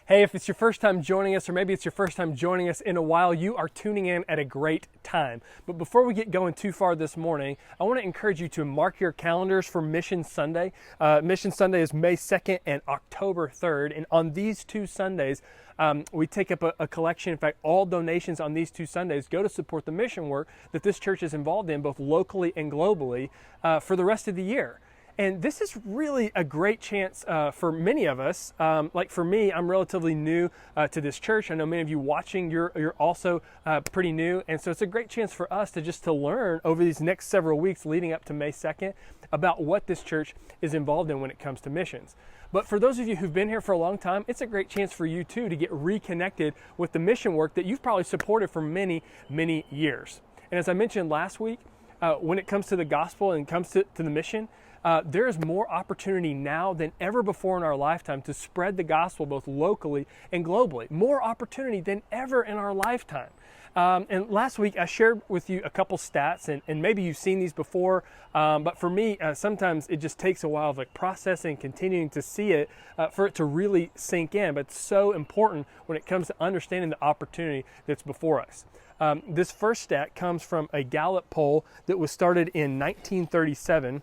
Hey, if it's your first time joining us, or maybe it's your first time joining us in a while, you are tuning in at a great time. But before we get going too far this morning, I want to encourage you to mark your calendars for Mission Sunday. Mission Sunday is May 2nd and October 3rd. And on these two Sundays, we take up a collection. In fact, all donations on these two Sundays go to support the mission work that this church is involved in, both locally and globally, for the rest of the year. And this is really a great chance for many of us. Like for me, I'm relatively new to this church. I know many of you watching, you're also pretty new. And so it's a great chance for us to learn over these next several weeks leading up to May 2nd about what this church is involved in when it comes to missions. But for those of you who've been here for a long time, it's a great chance for you too to get reconnected with the mission work that you've probably supported for many, many years. And as I mentioned last week, when it comes to the gospel and comes to the mission, there is more opportunity now than ever before in our lifetime to spread the gospel both locally and globally. More opportunity than ever in our lifetime. And last week I shared with you a couple stats, and maybe you've seen these before, but for me, sometimes it just takes a while of processing, continuing to see it for it to really sink in. But it's so important when it comes to understanding the opportunity that's before us. This first stat comes from a Gallup poll that was started in 1937.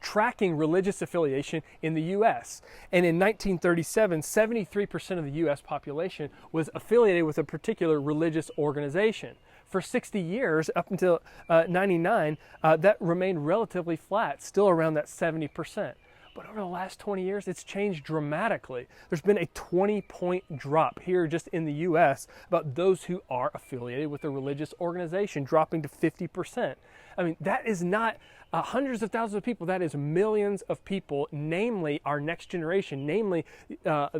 Tracking religious affiliation in the U.S. And in 1937, 73% of the U.S. population was affiliated with a particular religious organization. For 60 years, up until 99, that remained relatively flat, still around that 70%. But over the last 20 years, it's changed dramatically. There's been a 20-point drop here just in the U.S. about those who are affiliated with a religious organization, dropping to 50%. I mean, that is not hundreds of thousands of people. That is millions of people, namely our next generation, namely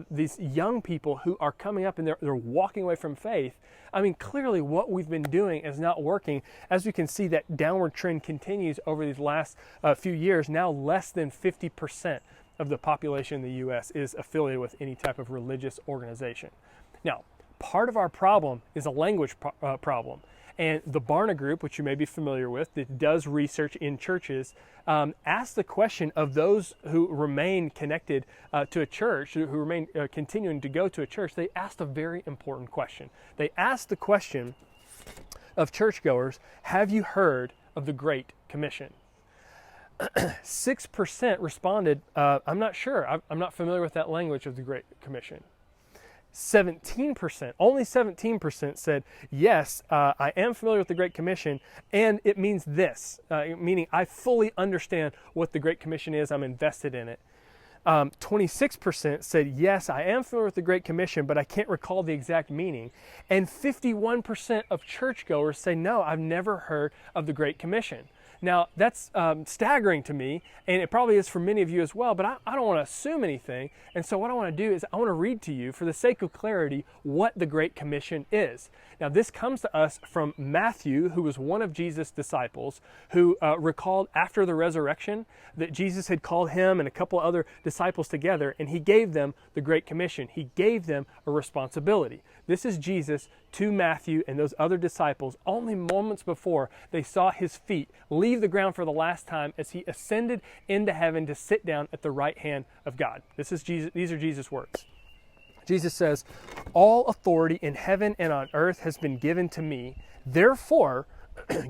these young people who are coming up and they're walking away from faith. I mean, clearly what we've been doing is not working. As we can see, that downward trend continues over these last few years. Now less than 50% of the population in the U.S. is affiliated with any type of religious organization. Now, part of our problem is a language problem. And the Barna Group, which you may be familiar with, that does research in churches, asked the question of those who remain connected to a church, who remain continuing to go to a church. They asked a very important question. They asked the question of churchgoers, have you heard of the Great Commission? 6% responded, I'm not sure. I'm not familiar with that language of the Great Commission. 17%, only 17% said, yes, I am familiar with the Great Commission, and it means this, meaning I fully understand what the Great Commission is, I'm invested in it. 26% said, yes, I am familiar with the Great Commission, but I can't recall the exact meaning. And 51% of churchgoers say, no, I've never heard of the Great Commission. Now, that's staggering to me, and it probably is for many of you as well, but I don't want to assume anything. And so what I want to do is I want to read to you, for the sake of clarity, what the Great Commission is. Now, this comes to us from Matthew, who was one of Jesus' disciples, who recalled after the resurrection that Jesus had called him and a couple other disciples together, and he gave them the Great Commission. He gave them a responsibility. This is Jesus to Matthew and those other disciples only moments before they saw his feet leave the ground for the last time as he ascended into heaven to sit down at the right hand of God. This is Jesus. These are Jesus' words. Jesus says, all authority in heaven and on earth has been given to me. Therefore,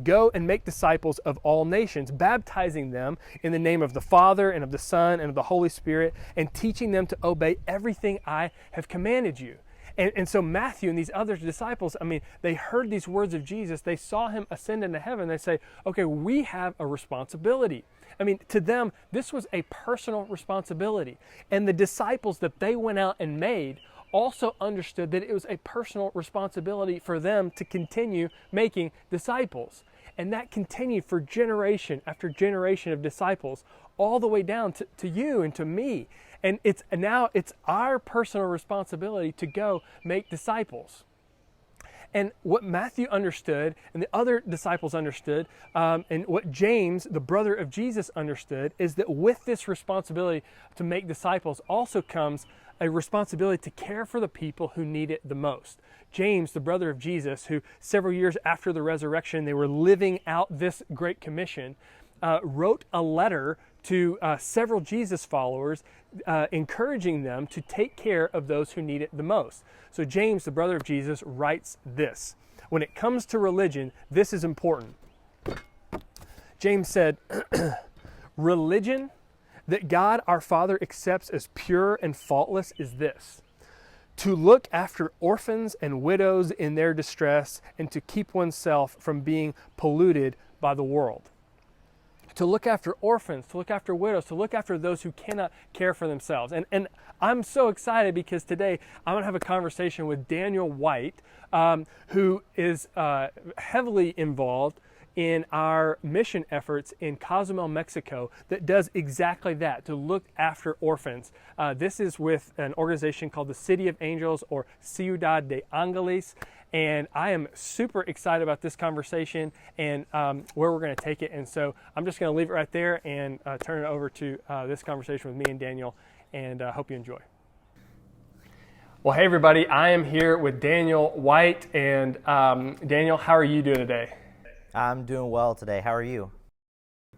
go and make disciples of all nations, baptizing them in the name of the Father and of the Son and of the Holy Spirit, and teaching them to obey everything I have commanded you. And so Matthew and these other disciples, I mean, they heard these words of Jesus. They saw him ascend into heaven. They say, okay, we have a responsibility. I mean, to them, this was a personal responsibility. And the disciples that they went out and made also understood that it was a personal responsibility for them to continue making disciples. And that continued for generation after generation of disciples, all the way down to you and to me. And now it's our personal responsibility to go make disciples. And what Matthew understood and the other disciples understood, and what James, the brother of Jesus, understood, is that with this responsibility to make disciples also comes a responsibility to care for the people who need it the most. James, the brother of Jesus, who several years after the resurrection, they were living out this Great Commission, wrote a letter to several Jesus followers, encouraging them to take care of those who need it the most. So James, the brother of Jesus, writes this. When it comes to religion, this is important. James said, religion that God our Father accepts as pure and faultless is this: to look after orphans and widows in their distress and to keep oneself from being polluted by the world. To look after orphans, to look after widows, to look after those who cannot care for themselves. And I'm so excited because today I'm going to have a conversation with Daniel White, who is heavily involved in our mission efforts in Cozumel, Mexico, that does exactly that, to look after orphans. This is with an organization called the City of Angels, or Ciudad de Angeles, and I am super excited about this conversation and where we're going to take it. And so I'm just going to leave it right there and turn it over to this conversation with me and Daniel, and hope you enjoy. Well, hey everybody, I am here with Daniel White, and Daniel, how are you doing today? I'm doing well today. How are you?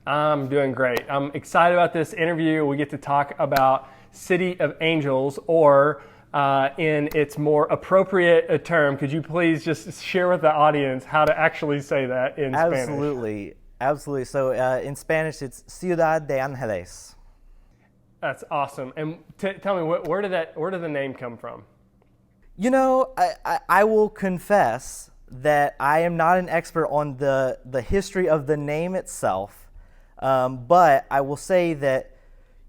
I'm doing great. I'm excited about this interview. We get to talk about City of Angels, or in its more appropriate term, could you please just share with the audience how to actually say that in Spanish? Absolutely. So in Spanish, it's Ciudad de Angeles. That's awesome. And tell me, where did the name come from? You know, I will confess that I am not an expert on the history of the name itself, but I will say that,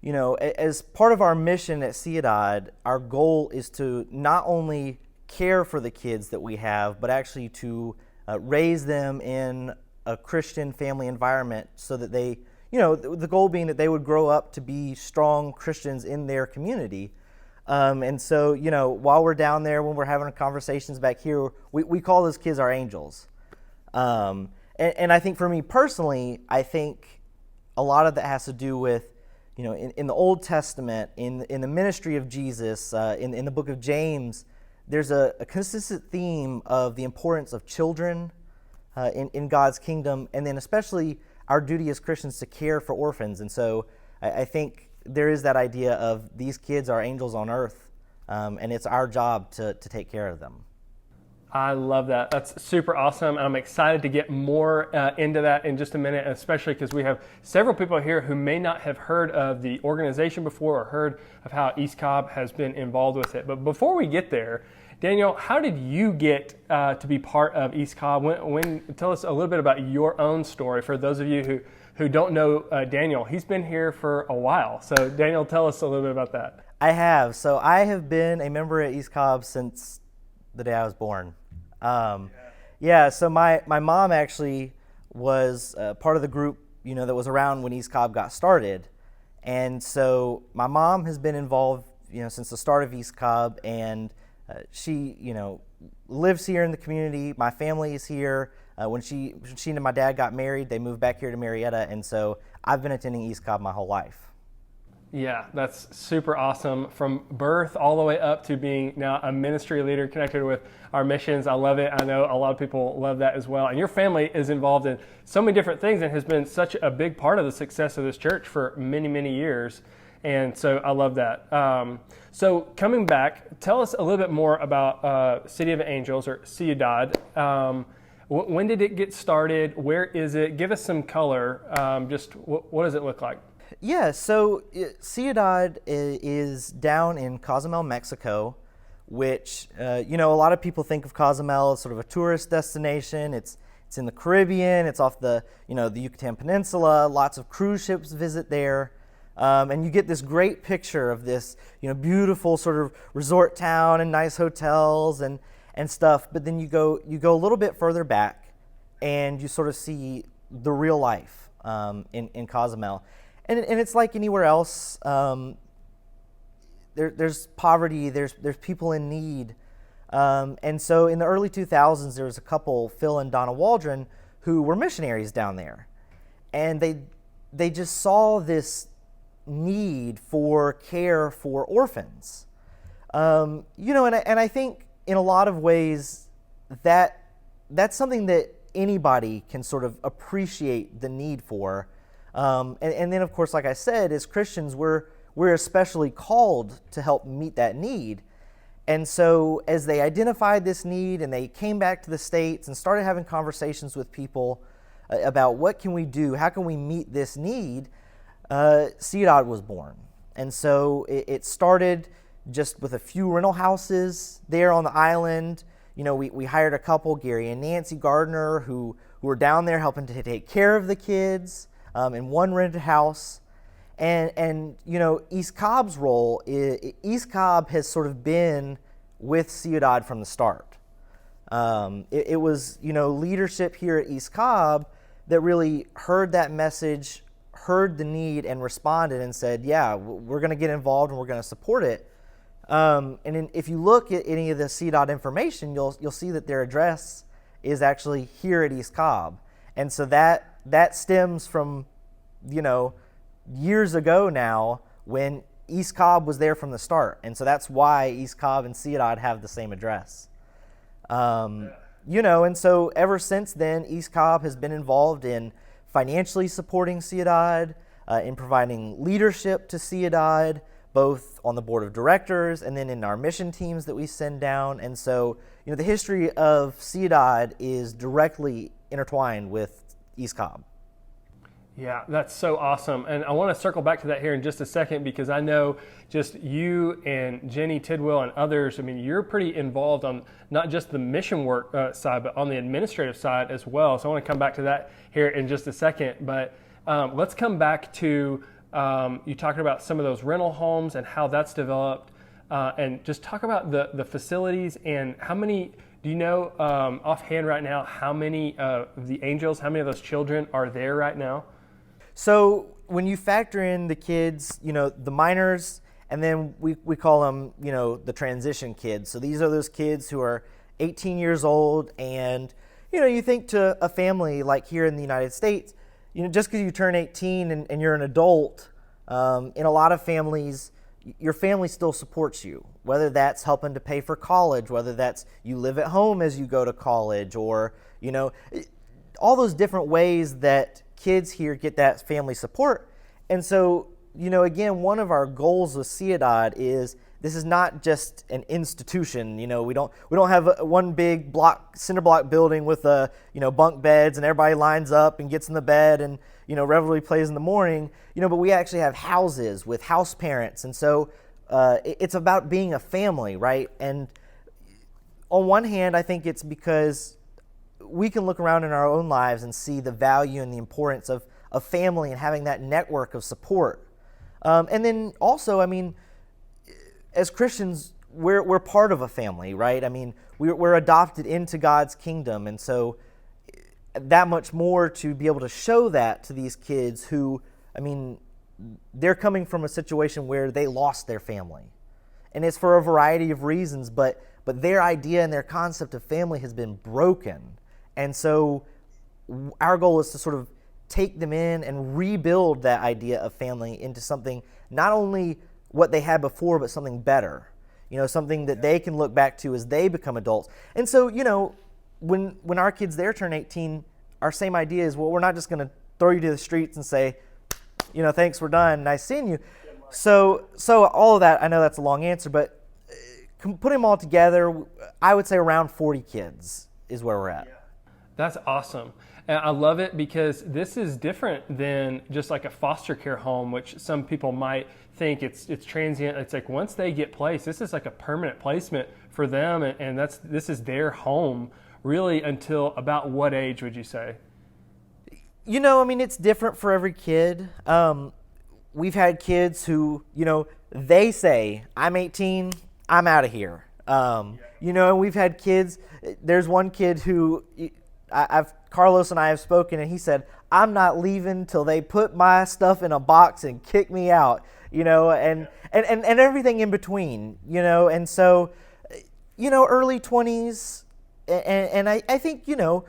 you know, as part of our mission at Ciudad, our goal is to not only care for the kids that we have, but actually to raise them in a Christian family environment so that they, you know, the goal being that they would grow up to be strong Christians in their community. And so, you know, while we're down there, when we're having conversations back here, we call those kids our angels. And I think for me personally, I think a lot of that has to do with, you know, in the Old Testament, in the ministry of Jesus, in the book of James, there's a consistent theme of the importance of children in God's kingdom, and then especially our duty as Christians to care for orphans. And so I think there is that idea of these kids are angels on earth, and it's our job to take care of them. I love that. That's super awesome. I'm excited to get more into that in just a minute, especially because we have several people here who may not have heard of the organization before or heard of how East Cobb has been involved with it. But before we get there, Daniel, how did you get to be part of East Cobb? Tell us a little bit about your own story for those of you who don't know Daniel. He's been here for a while. So Daniel, tell us a little bit about that. I have. So I have been a member at East Cobb since the day I was born. So my mom actually was part of the group, you know, that was around when East Cobb got started. And so my mom has been involved, you know, since the start of East Cobb, and she, you know, lives here in the community. My family is here. When she and my dad got married, they moved back here to Marietta, and so I've been attending East Cobb my whole life. Yeah, that's super awesome. From birth all the way up to being now a ministry leader connected with our missions. I love it. I know a lot of people love that as well. And your family is involved in so many different things and has been such a big part of the success of this church for many, many years. And so I love that. So coming back, tell us a little bit more about City of Angels, or Ciudad. When did it get started? Where is it? Give us some color. Just what does it look like? Yeah, so Ciudad is down in Cozumel, Mexico, which, you know, a lot of people think of Cozumel as sort of a tourist destination. It's in the Caribbean. It's off the Yucatan Peninsula. Lots of cruise ships visit there. And you get this great picture of this, you know, beautiful sort of resort town and nice hotels and stuff. But then you go a little bit further back, and you sort of see the real life in Cozumel. And it's like anywhere else. There's poverty. There's people in need. And so in the early 2000s, there was a couple, Phil and Donna Waldron, who were missionaries down there, and they just saw this need for care for orphans. You know, and I think in a lot of ways that's something that anybody can sort of appreciate the need for. And then, of course, like I said, as Christians, we're especially called to help meet that need. And so as they identified this need and they came back to the States and started having conversations with people about what can we do, how can we meet this need, Ciudad was born. And so it started just with a few rental houses there on the island. You know, we hired a couple, Gary and Nancy Gardner, who were down there helping to take care of the kids in one rented house. And you know, East Cobb's role, East Cobb has sort of been with Ciudad from the start. It was, you know, leadership here at East Cobb that really heard that message, heard the need, and responded and said, yeah, we're going to get involved and we're going to support it. If you look at any of the Ciudad information, you'll see that their address is actually here at East Cobb. And so that stems from, you know, years ago now when East Cobb was there from the start. And so that's why East Cobb and Ciudad have the same address. You know, and so ever since then, East Cobb has been involved in financially supporting Ciudad, in providing leadership to Ciudad, both on the board of directors and then in our mission teams that we send down. And so, you know, the history of Ciudad is directly intertwined with East Cobb. Yeah, that's so awesome. And I want to circle back to that here in just a second, because I know just you and Jenny Tidwell and others, I mean, you're pretty involved on not just the mission work side, but on the administrative side as well. So I want to come back to that here in just a second. But let's come back to you talking about some of those rental homes and how that's developed, and just talk about the facilities and how many, do you know offhand right now how many of the Angels, how many of those children are there right now? So when you factor in the kids, you know, the minors, and then we call them, you know, the transition kids. So these are those kids who are 18 years old, and, you know, you think to a family like here in the United States, you know, just because you turn 18 and you're an adult, in a lot of families, your family still supports you, whether that's helping to pay for college, whether that's you live at home as you go to college, or, you know, all those different ways that kids here get that family support. And so, you know, again, one of our goals with Ciudad is this is not just an institution. You know, we don't have one big cinder block building with bunk beds and everybody lines up and gets in the bed and, you know, revelry plays in the morning. You know, but we actually have houses with house parents, and so it's about being a family, right? And on one hand, I think it's because we can look around in our own lives and see the value and the importance of family and having that network of support. And then also, I mean, as Christians, we're part of a family, right? I mean, we're adopted into God's kingdom, and so that much more to be able to show that to these kids who, I mean, they're coming from a situation where they lost their family. And it's for a variety of reasons, but their idea and their concept of family has been broken. And so our goal is to sort of take them in and rebuild that idea of family into something, not only what they had before, but something better, you know, something that they can look back to as they become adults. And so, you know, when our kids there turn 18, our same idea is, well, we're not just going to throw you to the streets and say, you know, thanks, we're done, nice seeing you. So all of that, I know that's a long answer, but put them all together, I would say around 40 kids is where we're at. Yeah. That's awesome. And I love it because this is different than just like a foster care home, which some people might think it's transient. It's like once they get placed, this is like a permanent placement for them, and this is their home really until about what age would you say? You know, I mean, it's different for every kid. We've had kids who, you know, they say, I'm 18, I'm out of here. You know, and we've had kids, there's one kid who Carlos and I have spoken, and he said, I'm not leaving till they put my stuff in a box and kick me out, you know, and everything in between, you know. And so, you know, early 20s, and I think, you know,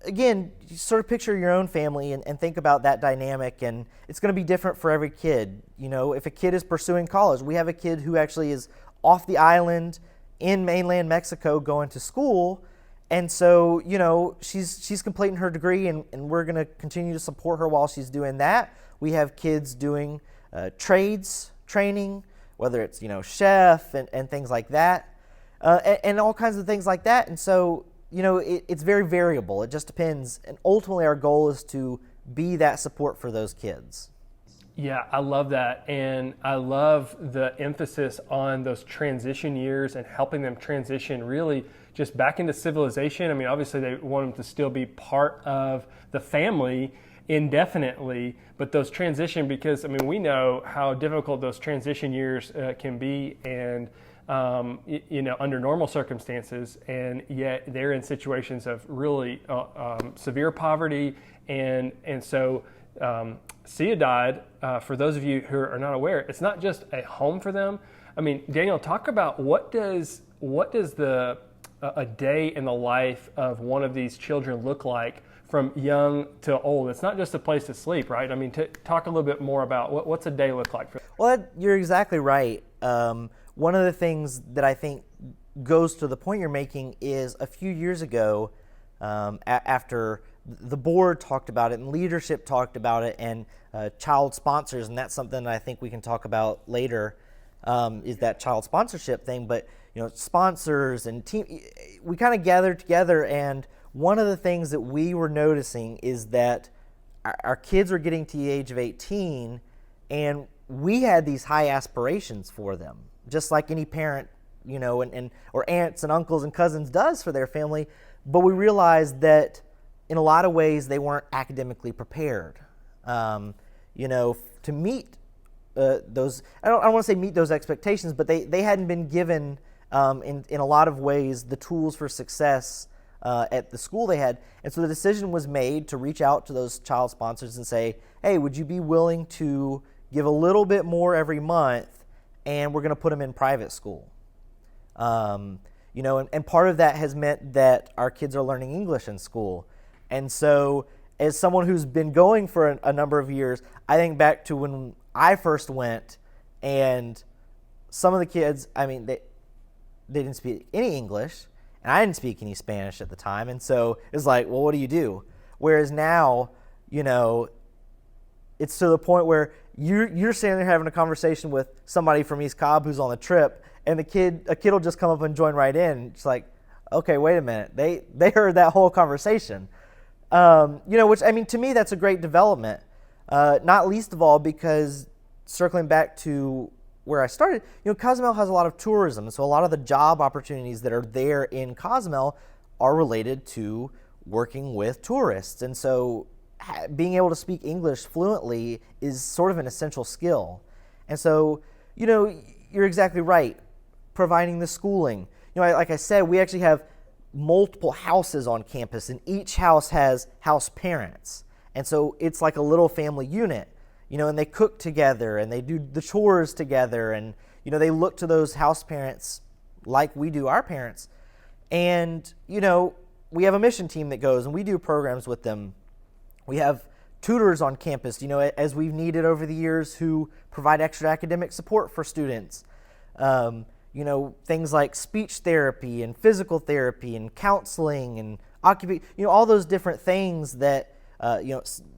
again, you sort of picture your own family and think about that dynamic, and it's going to be different for every kid. You know, if a kid is pursuing college, we have a kid who actually is off the island in mainland Mexico going to school, And so, she's completing her degree, and we're going to continue to support her while she's doing that. We have kids doing trades training, whether it's, chef and things like that, and all kinds of things like that. And so, it's very variable. It just depends. And ultimately, our goal is to be that support for those kids. Yeah, I love that. And I love the emphasis on those transition years and helping them transition really just back into civilization. I mean, obviously they want them to still be part of the family indefinitely, but those transition, because I mean, we know how difficult those transition years can be, and under normal circumstances, and yet they're in situations of really severe poverty, and so Ciudad, for those of you who are not aware, it's not just a home for them. I mean, Daniel, talk about what does a day in the life of one of these children look like from young to old? It's not just a place to sleep, right? I mean, talk a little bit more about what's a day look like for them. Well, you're exactly right. One of the things that I think goes to the point you're making is a few years ago, after the board talked about it and leadership talked about it, and child sponsors, and that's something that I think we can talk about later, is that child sponsorship thing. But sponsors and team, we kind of gathered together, and one of the things that we were noticing is that our kids are getting to the age of 18, and we had these high aspirations for them, just like any parent, or aunts and uncles and cousins does for their family. But we realized that in a lot of ways they weren't academically prepared, to meet those. I don't want to say meet those expectations, but they hadn't been given in a lot of ways the tools for success at the school they had. And so the decision was made to reach out to those child sponsors and say, hey, would you be willing to give a little bit more every month, and we're going to put them in private school. And part of that has meant that our kids are learning English in school. And so as someone who's been going for a number of years, I think back to when I first went, and some of the kids, I mean, they didn't speak any English, and I didn't speak any Spanish at the time. And so it was like, well, what do you do? Whereas now, it's to the point where you're standing there having a conversation with somebody from East Cobb who's on the trip, and a kid will just come up and join right in. It's like, okay, wait a minute. They heard that whole conversation. Which, I mean, to me, that's a great development. Not least of all because, circling back to where I started, Cozumel has a lot of tourism. So a lot of the job opportunities that are there in Cozumel are related to working with tourists. And so being able to speak English fluently is sort of an essential skill. And so, you're exactly right. Providing the schooling. Like I said, we actually have multiple houses on campus, and each house has house parents. And so it's like a little family unit, and they cook together and they do the chores together, and, they look to those house parents like we do our parents. And, we have a mission team that goes and we do programs with them. We have tutors on campus, as we've needed over the years, who provide extra academic support for students. Things like speech therapy and physical therapy and counseling and all those different things that,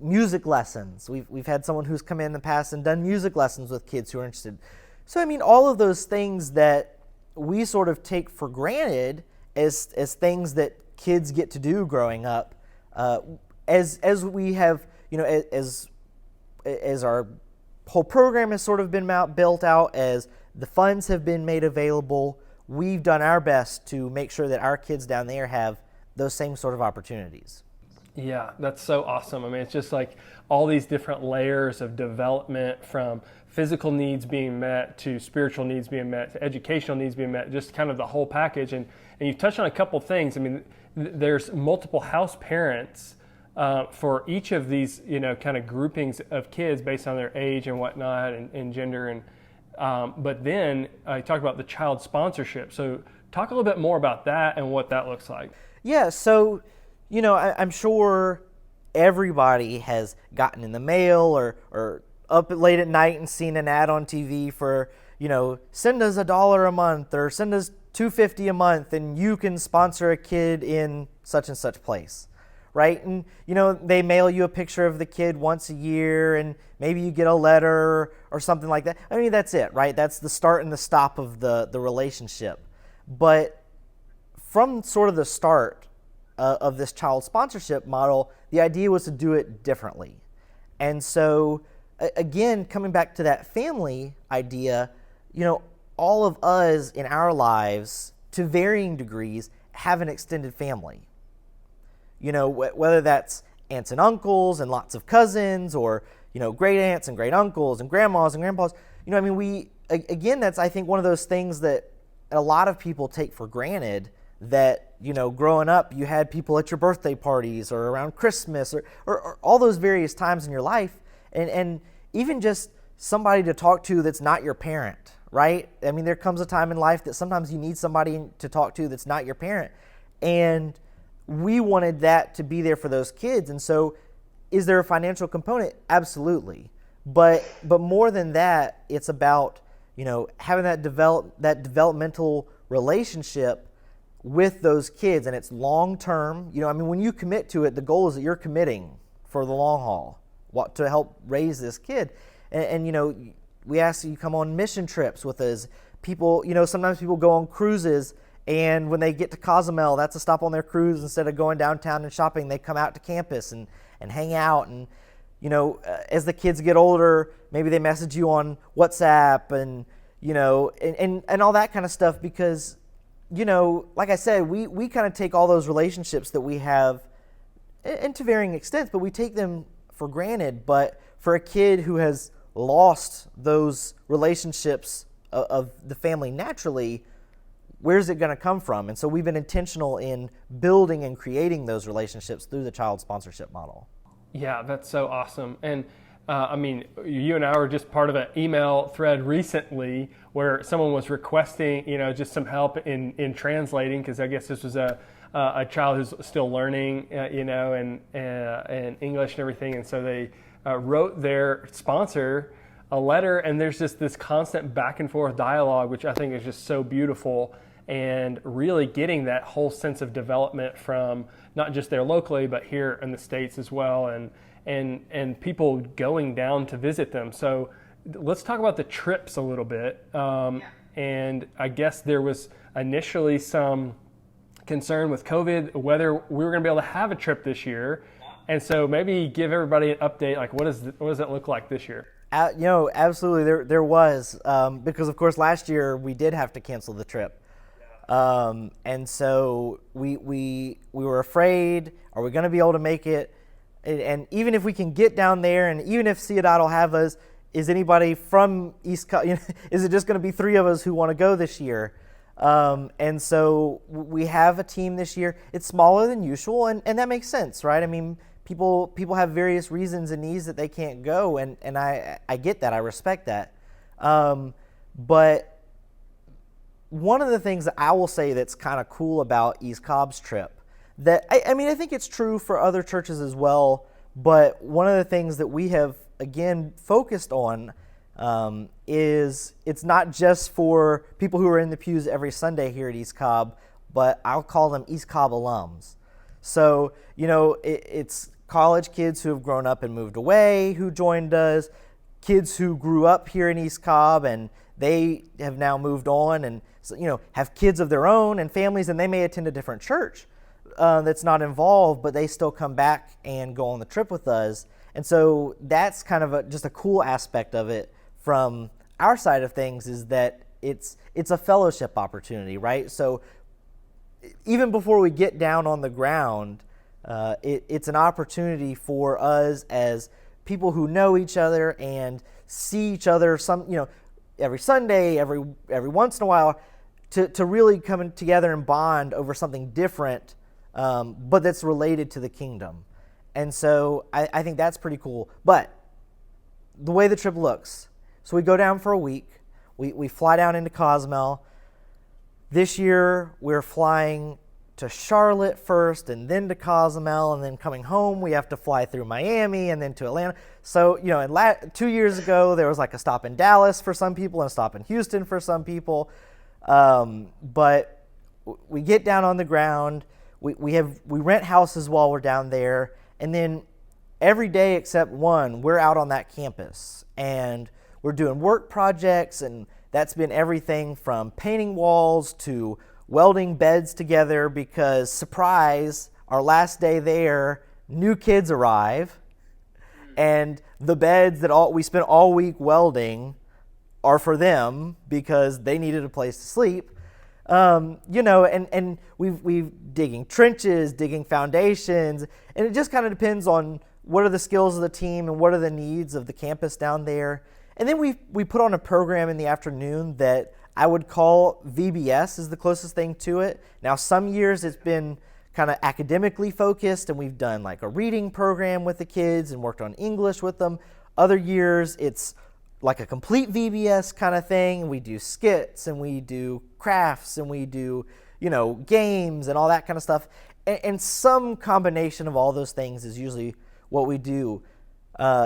music lessons. We've had someone who's come in the past and done music lessons with kids who are interested. So, I mean, all of those things that we sort of take for granted as things that kids get to do growing up, as we have, as our whole program has sort of been built out, as the funds have been made available, we've done our best to make sure that our kids down there have those same sort of opportunities. Yeah, that's so awesome. I mean, it's just like all these different layers of development, from physical needs being met to spiritual needs being met to educational needs being met, just kind of the whole package. And you've touched on a couple things. I mean, there's multiple house parents for each of these, kind of groupings of kids based on their age and whatnot, and gender. And but then I talked about the child sponsorship. So talk a little bit more about that and what that looks like. Yeah, so, I'm sure everybody has gotten in the mail or up late at night and seen an ad on TV for, send us $1 a month or send us $2.50 a month and you can sponsor a kid in such and such place, right? And, they mail you a picture of the kid once a year and maybe you get a letter or something like that. I mean, that's it, right? That's the start and the stop of the relationship. But from sort of the start of this child sponsorship model, the idea was to do it differently. And so, again, coming back to that family idea, all of us in our lives, to varying degrees, have an extended family. Whether that's aunts and uncles and lots of cousins, or great aunts and great uncles and grandmas and grandpas. That's, I think, one of those things that a lot of people take for granted, that growing up you had people at your birthday parties or around Christmas or all those various times in your life, and even just somebody to talk to that's not your parent, right? I mean, there comes a time in life that sometimes you need somebody to talk to that's not your parent, and we wanted that to be there for those kids. And so, is there a financial component? Absolutely, but more than that, it's about having that developmental relationship with those kids, and it's long term. When you commit to it, the goal is that you're committing for the long haul, to help raise this kid. And we ask you come on mission trips with us. People, sometimes people go on cruises, and when they get to Cozumel, that's a stop on their cruise. Instead of going downtown and shopping, they come out to campus and hang out. And as the kids get older, maybe they message you on WhatsApp and and all that kind of stuff, because like I said, we kind of take all those relationships that we have, and to varying extents, but we take them for granted. But for a kid who has lost those relationships of the family naturally, where's it going to come from? And so we've been intentional in building and creating those relationships through the child sponsorship model. Yeah, that's so awesome. And you and I were just part of an email thread recently where someone was requesting, just some help in translating, because I guess this was a child who's still learning, and English and everything. And so they wrote their sponsor a letter, and there's just this constant back and forth dialogue, which I think is just so beautiful, and really getting that whole sense of development from not just there locally, but here in the States as well, and people going down to visit them. So let's talk about the trips a little bit. And I guess there was initially some concern with COVID whether we were going to be able to have a trip this year. And so maybe give everybody an update, like what does it look like this year? Absolutely, there was, because of course last year we did have to cancel the trip. And so we were afraid, are we going to be able to make it? And even if we can get down there, and even if Ciudad will have us, is anybody from East Coast, is it just going to be 3 of us who want to go this year? And so we have a team this year. It's smaller than usual, and that makes sense, right? I mean, people have various reasons and needs that they can't go, and I get that, I respect that. But one of the things that I will say that's kind of cool about East Cobb's trip, that I think it's true for other churches as well, but one of the things that we have, again, focused on is it's not just for people who are in the pews every Sunday here at East Cobb, but I'll call them East Cobb alums. So, it's college kids who have grown up and moved away who joined us, kids who grew up here in East Cobb and they have now moved on and have kids of their own and families, and they may attend a different church that's not involved, but they still come back and go on the trip with us. And so that's kind of just a cool aspect of it from our side of things, is that it's a fellowship opportunity, right? So even before we get down on the ground, it's an opportunity for us as people who know each other and see each other every Sunday, every once in a while, to really come together and bond over something different, but that's related to the kingdom. And so I think that's pretty cool. But the way the trip looks, so we go down for a week. We fly down into Cozumel. This year we're flying to Charlotte first and then to Cozumel, and then coming home we have to fly through Miami and then to Atlanta. So, you know, 2 years ago there was like a stop in Dallas for some people and a stop in Houston for some people. But we get down on the ground, we rent houses while we're down there, and then every day except one, we're out on that campus and we're doing work projects, and that's been everything from painting walls to welding beds together because, surprise, our last day there, new kids arrive, and the beds that we spent all week welding are for them because they needed a place to sleep. You know, and we've digging trenches, digging foundations, and it just kind of depends on what are the skills of the team and what are the needs of the campus down there. And then we put on a program in the afternoon that I would call VBS is the closest thing to it. Now, some years it's been kind of academically focused, and we've done like a reading program with the kids and worked on English with them. Other years it's like a complete VBS kind of thing. We do skits and we do crafts and we do, you know, games and all that kind of stuff. And some combination of all those things is usually what we do.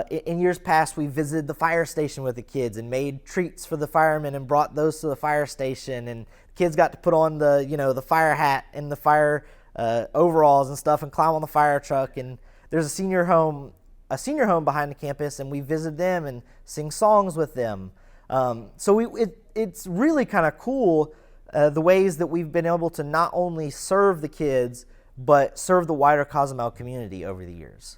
In years past, we visited the fire station with the kids and made treats for the firemen and brought those to the fire station. And kids got to put on the fire hat and the fire overalls and stuff and climb on the fire truck. And there's a senior home behind the campus, and we visit them and sing songs with them. So it's really kind of cool the ways that we've been able to not only serve the kids, but serve the wider Cozumel community over the years.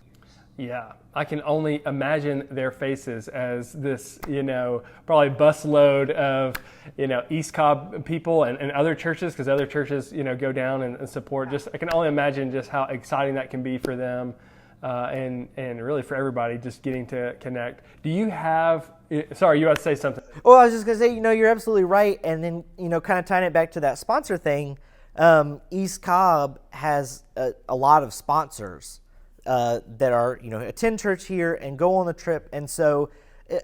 Yeah, I can only imagine their faces as this, you know, probably busload of, you know, East Cobb people and other churches, because other churches, you know, go down and support. Just I can only imagine just how exciting that can be for them, and really for everybody just getting to connect. Do you have? Sorry, you want to say something? Well, I was just gonna say, you know, you're absolutely right, and then, you know, kind of tying it back to that sponsor thing. East Cobb has a lot of sponsors that are, you know, attend church here and go on the trip. And so,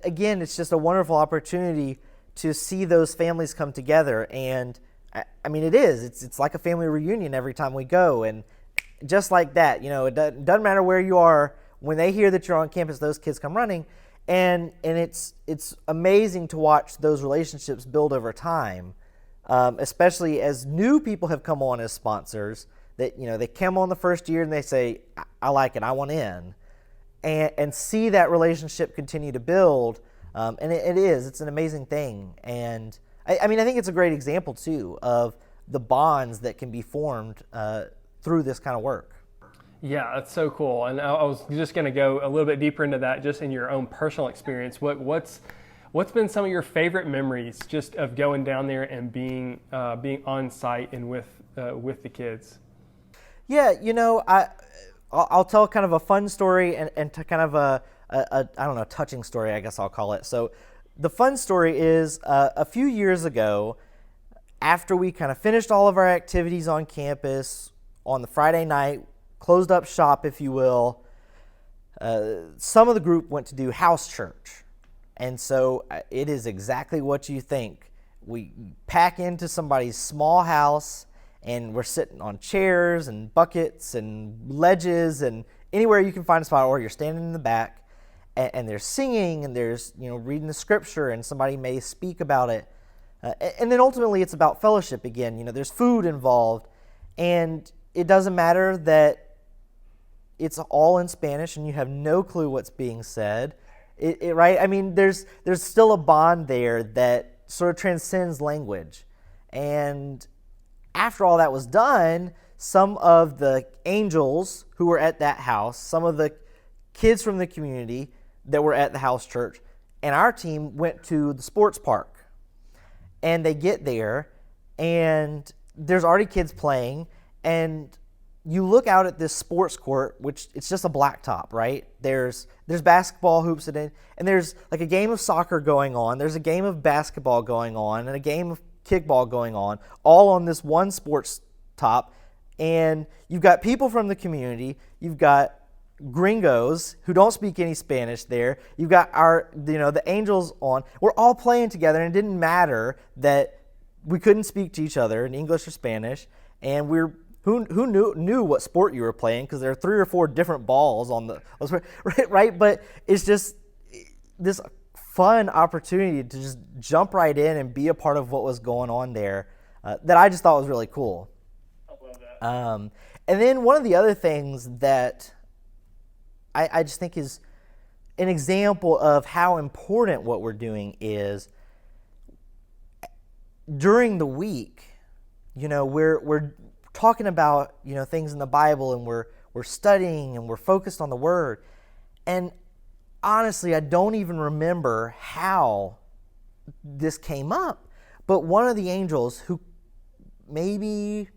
again, it's just a wonderful opportunity to see those families come together. And, I mean, it's like a family reunion every time we go. And just like that, you know, it doesn't matter where you are. When they hear that you're on campus, those kids come running. And it's amazing to watch those relationships build over time, especially as new people have come on as sponsors. That, you know, they come on the first year and they say, I like it, I want in, and see that relationship continue to build. And it's an amazing thing. And I mean, I think it's a great example too of the bonds that can be formed through this kind of work. Yeah, that's so cool. And I was just going to go a little bit deeper into that, just in your own personal experience. What's been some of your favorite memories just of going down there and being on site and with the kids? Yeah, you know, I'll tell kind of a fun story and to kind of a I don't know, touching story, I guess I'll call it. So the fun story is a few years ago, after we kind of finished all of our activities on campus on the Friday night, closed up shop, if you will, some of the group went to do house church. And so it is exactly what you think. We pack into somebody's small house, and we're sitting on chairs and buckets and ledges and anywhere you can find a spot, or you're standing in the back, and there's singing and there's, you know, reading the scripture, and somebody may speak about it. And then ultimately it's about fellowship again. You know, there's food involved, and it doesn't matter that it's all in Spanish and you have no clue what's being said. Right? I mean, there's still a bond there that sort of transcends language. And after all that was done, some of the angels who were at that house, some of the kids from the community that were at the house church, and our team went to the sports park. And they get there, and there's already kids playing, and you look out at this sports court, which it's just a blacktop, right? There's basketball hoops in it, and there's like a game of soccer going on. There's a game of basketball going on, and a game of kickball going on, all on this one sports top. And you've got people from the community, you've got gringos who don't speak any Spanish there, you've got the angels on. We're all playing together, and it didn't matter that we couldn't speak to each other in English or Spanish, and we're who knew what sport you were playing, because there are 3 or 4 different balls on the right. But it's just this fun opportunity to just jump right in and be a part of what was going on there, that I just thought was really cool. I love that. And then one of the other things that I just think is an example of how important what we're doing is, during the week, we're talking about, things in the Bible, and we're studying, and we're focused on the Word. And honestly, I don't even remember how this came up, but one of the angels, who maybe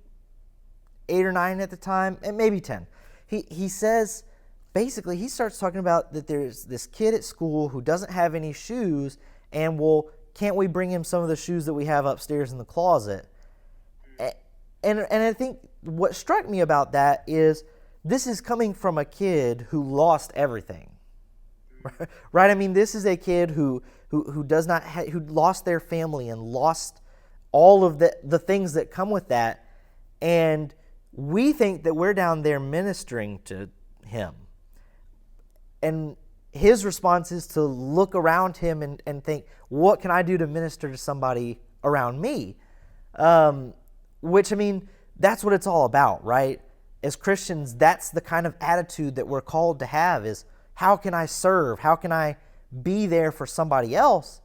8 or 9 at the time, and maybe 10, he says, basically, he starts talking about that there's this kid at school who doesn't have any shoes, and can't we bring him some of the shoes that we have upstairs in the closet? And I think what struck me about that is, this is coming from a kid who lost everything, right? I mean, this is a kid who does not who lost their family and lost all of the things that come with that, and we think that we're down there ministering to him. And his response is to look around him and think, what can I do to minister to somebody around me? Which, I mean, that's what it's all about, right? As Christians, that's the kind of attitude that we're called to have, is how can I serve? How can I be there for somebody else?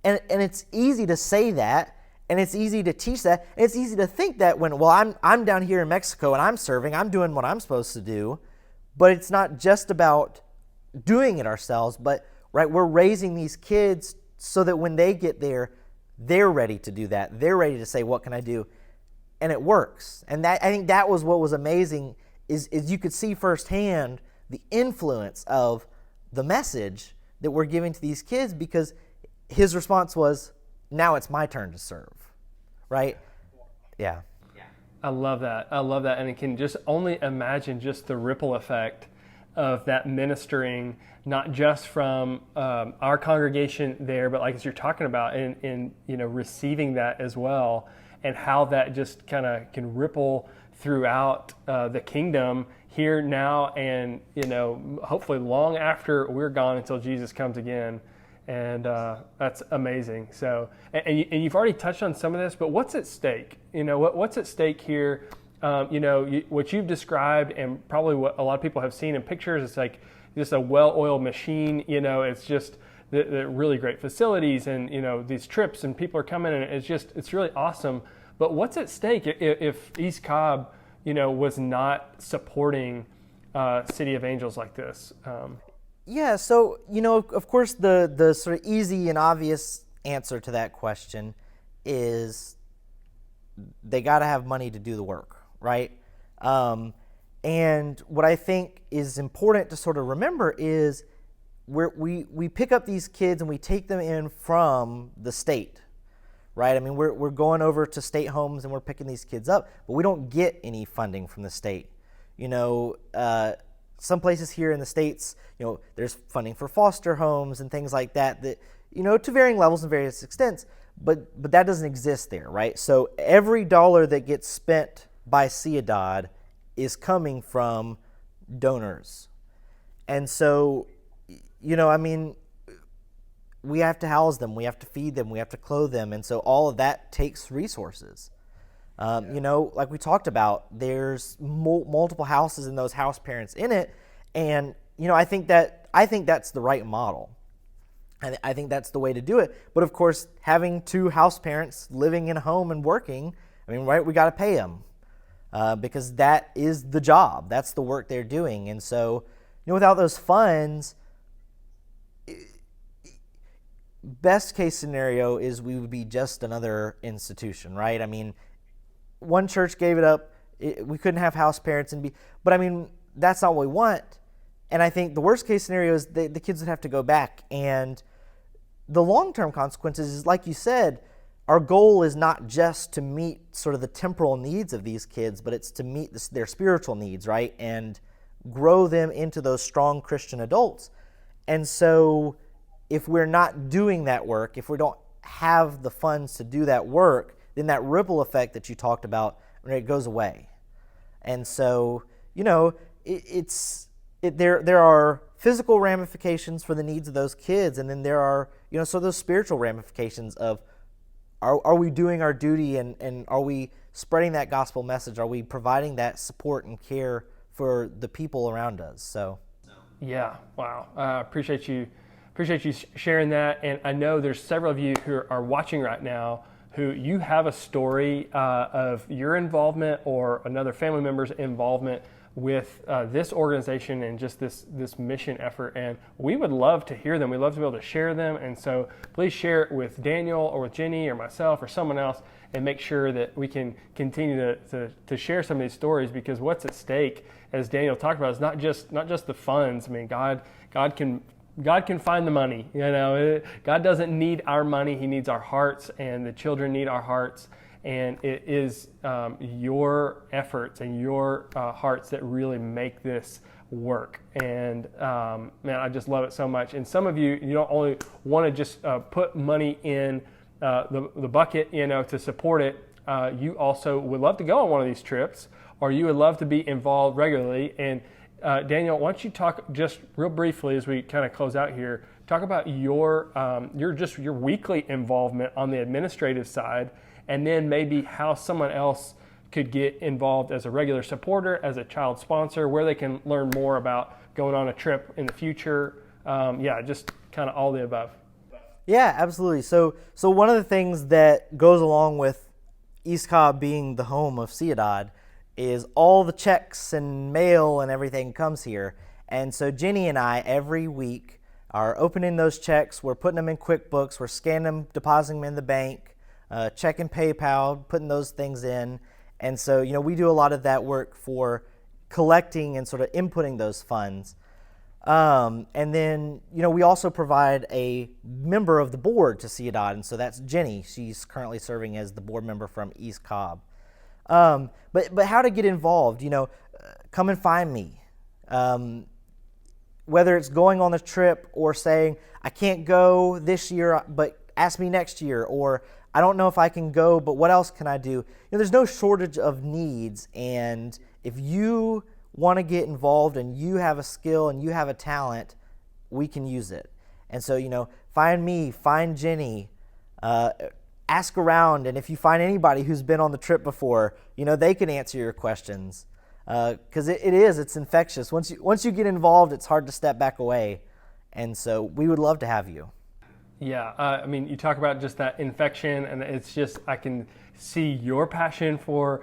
And it's easy to say that, and it's easy to teach that, and it's easy to think that when, I'm down here in Mexico and I'm serving, I'm doing what I'm supposed to do. But it's not just about doing it ourselves, but right, we're raising these kids so that when they get there, they're ready to do that. They're ready to say, what can I do? And it works. And I think that was what was amazing, is you could see firsthand the influence of the message that we're giving to these kids, because his response was, now it's my turn to serve, right? Yeah. I love that. And I can just only imagine just the ripple effect of that ministering, not just from our congregation there, but like as you're talking about, in receiving that as well, and how that just kind of can ripple throughout the kingdom here now, and hopefully long after we're gone, until Jesus comes again. And that's amazing. So, and you've already touched on some of this, but what's at stake? What's at stake here? What you've described, and probably what a lot of people have seen in pictures, it's like just a well-oiled machine. It's just the really great facilities, and these trips, and people are coming, and it's really awesome. But what's at stake if East Cobb, was not supporting City of Angels like this? Yeah, so, of course, the sort of easy and obvious answer to that question is they got to have money to do the work, right? And what I think is important to sort of remember is we pick up these kids and we take them in from the state, right? I mean, we're going over to state homes and we're picking these kids up, but we don't get any funding from the state. Some places here in the States, there's funding for foster homes and things like that, to varying levels and various extents, but that doesn't exist there, right? So every dollar that gets spent by Ciudad is coming from donors. And so, we have to house them, we have to feed them, we have to clothe them, and so all of that takes resources. Like we talked about, there's multiple houses and those house parents in it, and I think that's the right model. I think that's the way to do it. But of course, having 2 house parents living in a home and working, right, we got to pay them because that is the job, that's the work they're doing, and so without those funds, best case scenario is we would be just another institution, right? One church gave it up. We couldn't have house parents but that's not what we want. And I think the worst case scenario is the kids would have to go back. And the long-term consequences is, like you said, our goal is not just to meet sort of the temporal needs of these kids, but it's to meet their spiritual needs, right? And grow them into those strong Christian adults. And so if we're not doing that work, if we don't have the funds to do that work, then that ripple effect that you talked about, it goes away. And so, there are physical ramifications for the needs of those kids, and then there are, so those spiritual ramifications of are we doing our duty, and are we spreading that gospel message? Are we providing that support and care for the people around us? So, yeah, wow. Appreciate you sharing that. And I know there's several of you who are watching right now who you have a story of your involvement or another family member's involvement with this organization and just this mission effort, and we would love to hear them. We'd love to be able to share them, and so please share it with Daniel or with Jenny or myself or someone else, and make sure that we can continue to share some of these stories, because what's at stake, as Daniel talked about, is not just the funds. I mean, God can find the money. God doesn't need our money; He needs our hearts, and the children need our hearts. And it is your efforts and your hearts that really make this work. And man, I just love it so much. And some of you don't only want to just put money in the bucket, to support it. You also would love to go on one of these trips, or you would love to be involved regularly. And Daniel, why don't you talk just real briefly as we kind of close out here? Talk about your weekly involvement on the administrative side, and then maybe how someone else could get involved as a regular supporter, as a child sponsor, where they can learn more about going on a trip in the future. Just kind of all the above. Yeah, absolutely. So one of the things that goes along with East Cobb being the home of Ciudad is all the checks and mail and everything comes here. And so Jenny and I every week are opening those checks. We're putting them in QuickBooks. We're scanning them, depositing them in the bank, checking PayPal, putting those things in. And so, we do a lot of that work for collecting and sort of inputting those funds. And then, we also provide a member of the board to Ciudad, and so that's Jenny. She's currently serving as the board member from East Cobb. But how to get involved, come and find me. Whether it's going on the trip or saying, I can't go this year, but ask me next year, or I don't know if I can go, but what else can I do? There's no shortage of needs, and if you want to get involved and you have a skill and you have a talent, we can use it. And so, find me, find Jenny, ask around, and if you find anybody who's been on the trip before, they can answer your questions. Because it's infectious. Once you get involved, it's hard to step back away. And so we would love to have you. Yeah, you talk about just that infection, and it's just, I can see your passion for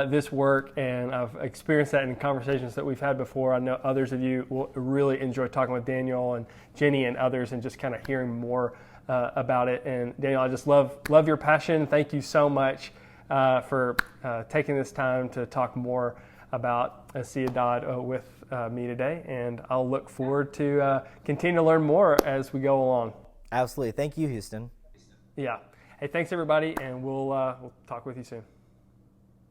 this work, and I've experienced that in conversations that we've had before. I know others of you will really enjoy talking with Daniel and Jenny and others, and just kind of hearing more about it. And Daniel, I just love your passion. Thank you so much for taking this time to talk more about Ciudad with me today, and I'll look forward to continue to learn more as we go along. Absolutely. Thank you, Houston. Yeah. Hey, thanks everybody, and we'll talk with you soon.